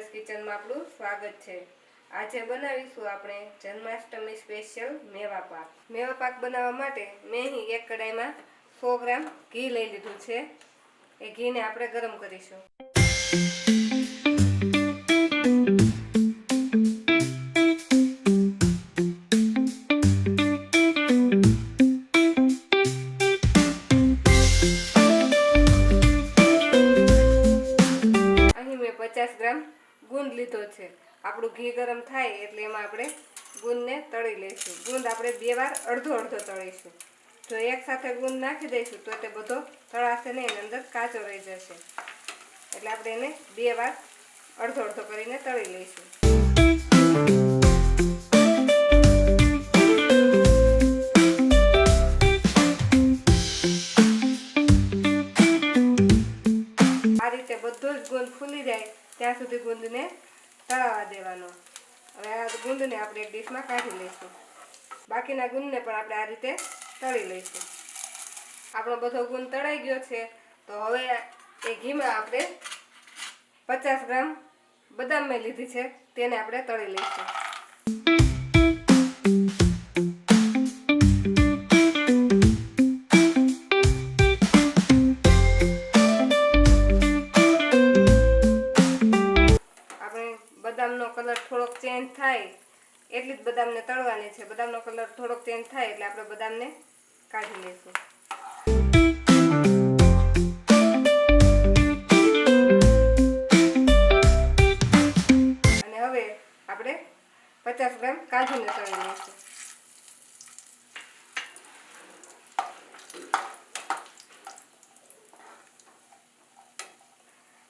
Terrace kitchen માં આપણું સ્વાગત છે। આજે બનાવીશું આપણે જન્માષ્ટમી સ્પેશિયલ મેવા પાક। મેવા પાક બનાવવા માટે મેં અહીં એક કડાઈમાં 100 ગ્રામ ઘી લઈ લીધું છે। એ ઘીને આપણે ગરમ કરીશું। અહીં મેં 50 ગ્રામ ગુંદ લીધો છે। આપણું ઘી ગરમ થાય એટલે એમાં આપણે ગુંદને તળી લઈશું। ગુંદ આપણે 2 વાર અડધો અડધો તળીશું। જો એક સાથે ગુંદ નાખી દઈશું તો તે બધો તળાશે નહીં, એની અંદર કાચો રહી જશે। એટલે આપણે એને 2 વાર અડધો અડધો કરીને તળી લઈશું। આ રીતે બધો જ ગુંદ ફૂલી જાય ત્યાં સુધી ગુંદને તળાવા દેવાનો। હવે આ ગુંદને આપણે એક ડીશમાં કાઢી લઈશું। બાકીના ગુંદને પણ આપણે આ રીતે તળી લઈશું। આપણો બધો ગુંદ તળાઈ ગયો છે, તો હવે એ ઘીમાં આપણે 50 ગ્રામ બદામ મેં લીધી છે, તેને આપણે તળી લઈશું। બદામનો કલર થોડોક ચેન્જ થાય એટલી જ બદામને તળવાની છે। બદામનો કલર થોડોક ચેન્જ થાય એટલે આપણે બદામને કાઢી લઈશું। અને હવે આપણે 50 ગ્રામ કાજુને તળી લઈશું।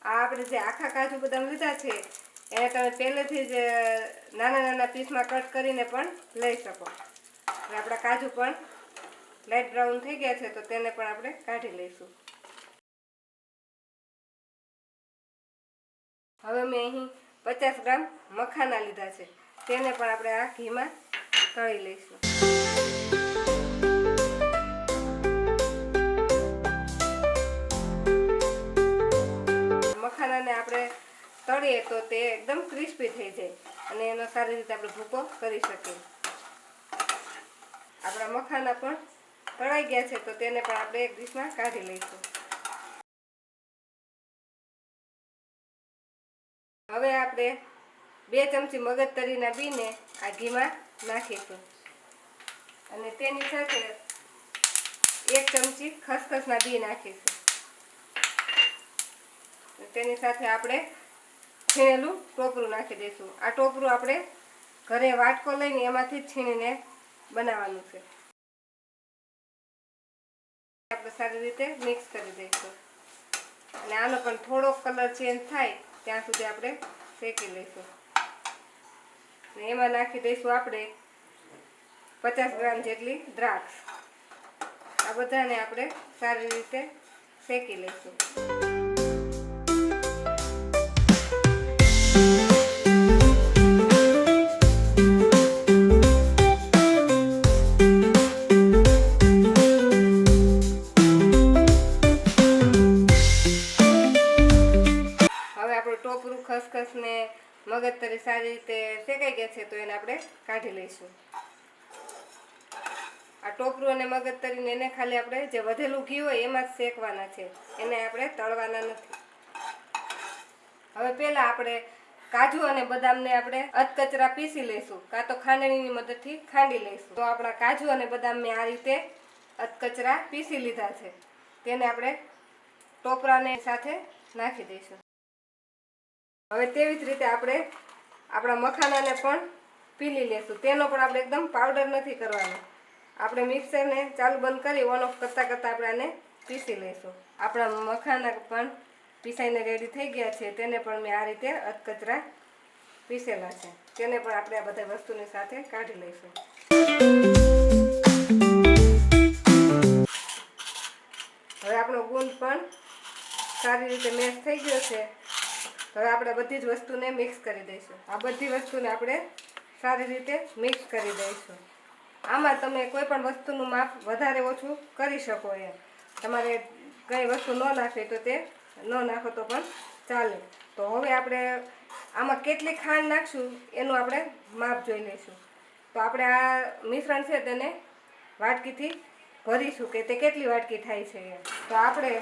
આ આપણે જે આખા કાજુ બદામ લીધા છે એને તમે પહેલેથી જ નાના નાના પીસમાં કટ કરીને પણ લઈ શકો। અને આપણા કાજુ પણ લાઇટ બ્રાઉન થઈ ગયા છે, તો તેને પણ આપણે કાઢી લઈશું। હવે મેં અહીં 50 ગ્રામ મખાના લીધા છે, તેને પણ આપણે આ ઘીમાં તળી લઈશું। મખાનાને આપણે તળીએ તો તે એકદમ ક્રિસ્પી થઈ જાય અને એનો સારી રીતે આપણે ભૂકો કરી શકીએ। આપણા મખાના પણ તળાઈ ગયા છે, તો તેને પણ આપણે એક ડીશમાં કાઢી લઈશું। હવે આપણે 2 ચમચી મગજતરીના બીને આ ઘીમાં નાખીશું અને તેની સાથે 1 ચમચી ખસખસના બી નાખીશું। તેની સાથે આપણે છીણેલું ટોપરું નાખી દઈશું। આ ટોપરું આપણે ઘરે વાટકો લઈને એમાંથી જ છીણીને બનાવવાનું છે। આપણે સારી રીતે મિક્સ કરી દઈશું અને આનો પણ થોડો કલર ચેન્જ થાય ત્યાં સુધી આપણે શેકી લઈશું। અને એમાં નાખી દઈશું આપણે 50 ગ્રામ જેટલી દ્રાક્ષ। આ બધાને આપણે સારી રીતે શેકી લઈશું। ટોપરું ખસખસ ને મગજતરી સારી રીતે શેકાઈ ગયા છે, તો એને આપણે કાઢી લઈશું। આ ટોપરું અને મગજતરીને એને ખાલી આપણે જે વધેલું ઘી હોય એમાં જ શેકવાના છે, એને આપણે તળવાના નથી। હવે પહેલાં આપણે કાજુ અને બદામને આપણે અધકચરા પીસી લઈશું, કાં તો ખાંડણીની મદદથી ખાંડી લઈશું। તો આપણા કાજુ અને બદામ મેં આ રીતે અધકચરા પીસી લીધા છે, તેને આપણે ટોપરાને સાથે નાખી દઈશું। હવે તેવી જ રીતે આપણે આપણા મખાનાને પણ પીલી લેશું। તેનો પણ આપણે એકદમ પાવડર નથી કરવાનો, આપણે મિક્સરને ચાલુ બંધ કરી ઓન ઓફ કરતાં કરતાં આપણે આને પીસી લઈશું। આપણા મખાના પણ પીસાઈને રેડી થઈ ગયા છે, તેને પણ મેં આ રીતે અધકચરા પીસેલા છે, તેને પણ આપણે આ બધા વસ્તુની સાથે કાઢી લઈશું। હવે આપણો ગુંદ પણ સારી રીતે મેશ થઈ ગયો છે। હવે આપણે બધી જ વસ્તુને મિક્સ કરી દઈશું। આ બધી વસ્તુને આપણે સારી રીતે મિક્સ કરી દઈશું। આમાં તમે કોઈ પણ વસ્તુનું માપ વધારે ઓછું કરી શકો એમ। તમારે કઈ વસ્તુ ન નાખવી તો તે ન નાખો તો પણ ચાલે। તો હવે આપણે આમાં કેટલી ખાંડ નાખશું એનું આપણે માપ જોઈ લઈશું. તો આપણે આ મિશ્રણ છે તેને વાટકીથી ભરીશું કે તે કેટલી વાટકી થાય છે એમ. તો આપણે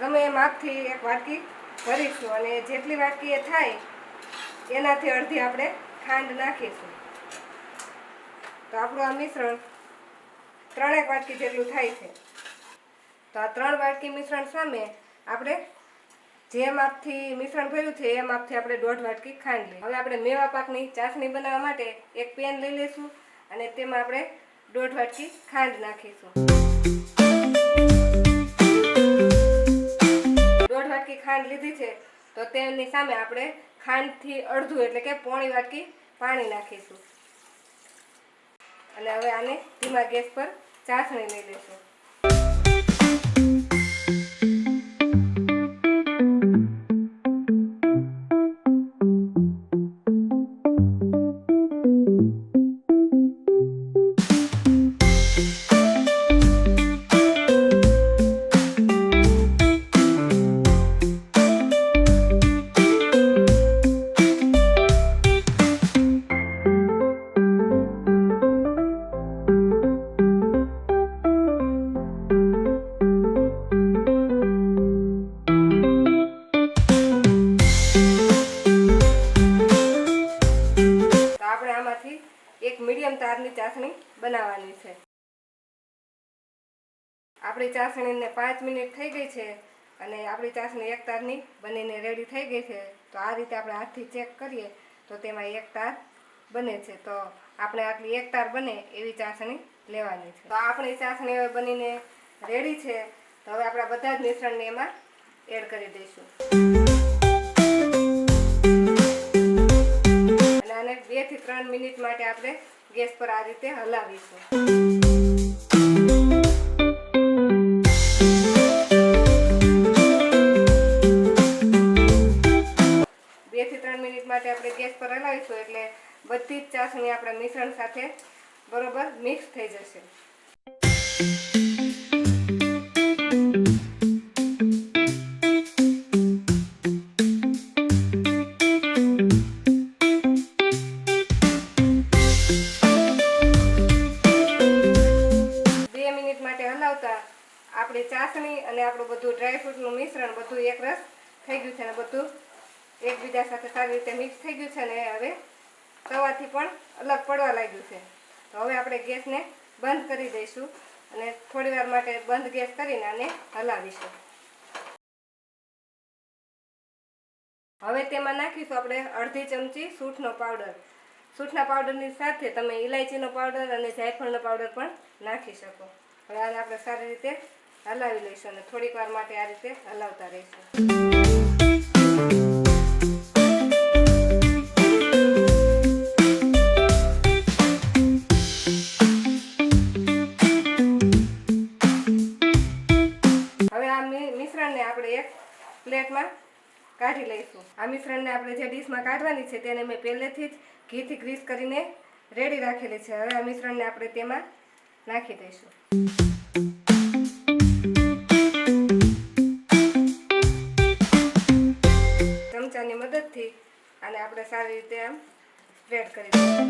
ગમે એ માપથી એક વાટકી ભરીશું અને જેટલી વાટકી એ થાય એનાથી અડધી આપણે ખાંડ નાખીશું. તો આપણું આ મિશ્રણ 3 વાટકી જેટલું થાય છે. તો આ 3 વાટકી મિશ્રણ સામે આપણે જે માપથી મિશ્રણ ભર્યું છે એ માપથી આપણે 1.5 વાટકી ખાંડ લઈએ. હવે આપણે મેવા પાકની ચાસણી બનાવવા માટે એક પેન લઈ લઈશું અને તેમાં આપણે 1.5 વાટકી ખાંડ નાખીશું. 1.5 વાટકી ખાંડ લીધી છે તો તેની સામે આપણે ખાંડથી અડધું એટલે કે પોણી વાટકી પાણી નાખીશું અને હવે આને ધીમા ગેસ પર ચાસણી લઈ લઈશું. એક મીડિયમ તારની ચાસણી બનાવવાની છે. આપણી ચાસણીને 5 મિનિટ થઈ ગઈ છે અને આપણી ચાસણી એક તારની બનીને રેડી થઈ ગઈ છે. તો આ રીતે આપણે હાથથી ચેક કરીએ તો તેમાં એક તાર બને છે. તો આપણે આટલી એક તાર બને એવી ચાસણી લેવાની છે. તો આપણી ચાસણી હવે બનીને રેડી છે. તો હવે આપણે બધા જ મિશ્રણને એમાં એડ કરી દઈશું અને આને 2 થી 3 મિનિટ માટે આપણે ગેસ પર આ રીતે હલાવીશું. 2 થી 3 મિનિટ માટે આપણે ગેસ પર હલાવીશું એટલે બધી જ ચાસણી આપણા મિશ્રણ સાથે બરોબર મિક્સ થઈ જશે. આપણી ચાસણી અને આપણું બધું ડ્રાયફ્રૂટનું મિશ્રણ બધું એકરસ થઈ ગયું છે અને બધું એકબીજા સાથે સારી રીતે મિક્સ થઈ ગયું છે અને હવે તવાથી પણ અલગ પડવા લાગ્યું છે. તો હવે આપણે ગેસને બંધ કરી દઈશું અને થોડી વાર માટે બંધ ગેસ કરીને આને હલાવીશું. હવે તેમાં નાખીશું આપણે અડધી ચમચી સૂંઠનો પાવડર. સૂંઠના પાવડરની સાથે તમે ઇલાયચીનો પાવડર અને જાયફળનો પાવડર પણ નાખી શકો. હવે આને આપણે સારી રીતે હલાવી લઈશું અને થોડીક વાર માટે આ રીતે હલાવતા રહીશું. હવે આ મિશ્રણને આપણે એક પ્લેટમાં કાઢી લઈશું. આ મિશ્રણને આપણે જે ડીશમાં કાઢવાની છે તેને મેં પહેલેથી જ ઘીથી ગ્રીસ કરીને રેડી રાખેલી છે. હવે આ મિશ્રણને આપણે તેમાં નાખી દઈશું. ચમચાની મદદથી આને આપણે સારી રીતે આમ સ્પ્રેડ કરી દઈશું.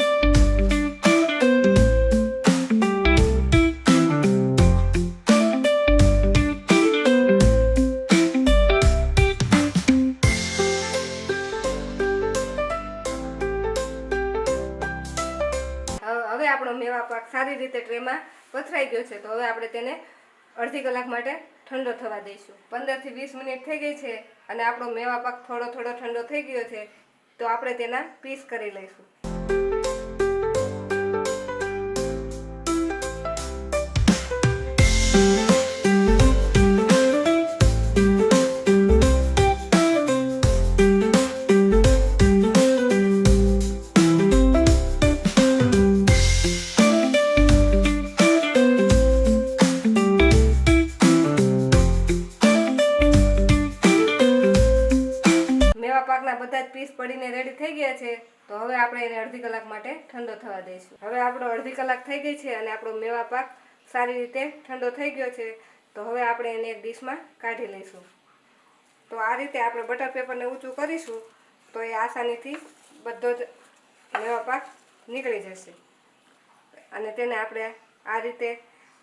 હવે આપણો મેવા પાક સારી રીતે ટ્રેમાં પથરાઈ ગયો છે. તો હવે આપણે તેને અડધી કલાક માટે ઠંડો થવા દઈશું. 15 થી 20 મિનિટ થઈ ગઈ છે અને આપણો મેવા પાક થોડો ઠંડો થઈ ગયો છે. તો આપણે તેના પીસ કરી લઈશું. પાકના બધા જ પીસ પડીને રેડી થઈ ગયા છે. તો હવે આપણે એને અડધી કલાક માટે ઠંડો થવા દઈશું. હવે આપણો અડધી કલાક થઈ ગઈ છે અને આપણો મેવા પાક સારી રીતે ઠંડો થઈ ગયો છે. તો હવે આપણે એને એક ડીશમાં કાઢી લઈશું. તો આ રીતે આપણે બટર પેપરને ઊંચું કરીશું તો એ આસાનીથી બધો જ મેવા પાક નીકળી જશે. અને તેને આપણે આ રીતે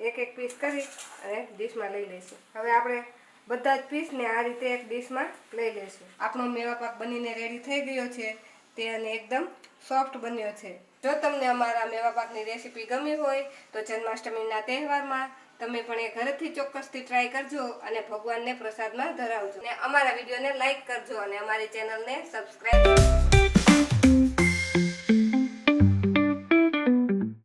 એક એક પીસ કરી અને ડીશમાં લઈ લઈશું. હવે આપણે બધા જ પીસને આ રીતે એક ડીશમાં લઈ લઈશું. આપણો મેવા પાક બનીને રેડી થઈ ગયો છે. તે અને એકદમ સોફ્ટ બન્યો છે. જો તમને અમારા મેવા પાકની રેસીપી ગમી હોય તો જન્માષ્ટમીના તહેવારમાં તમે પણ એ ઘરેથી ચોક્કસથી ટ્રાય કરજો અને ભગવાનને પ્રસાદમાં ધરાવજો. અને અમારા વિડીયોને લાઈક કરજો અને અમારી ચેનલને સબસ્ક્રાઈબ કરજો.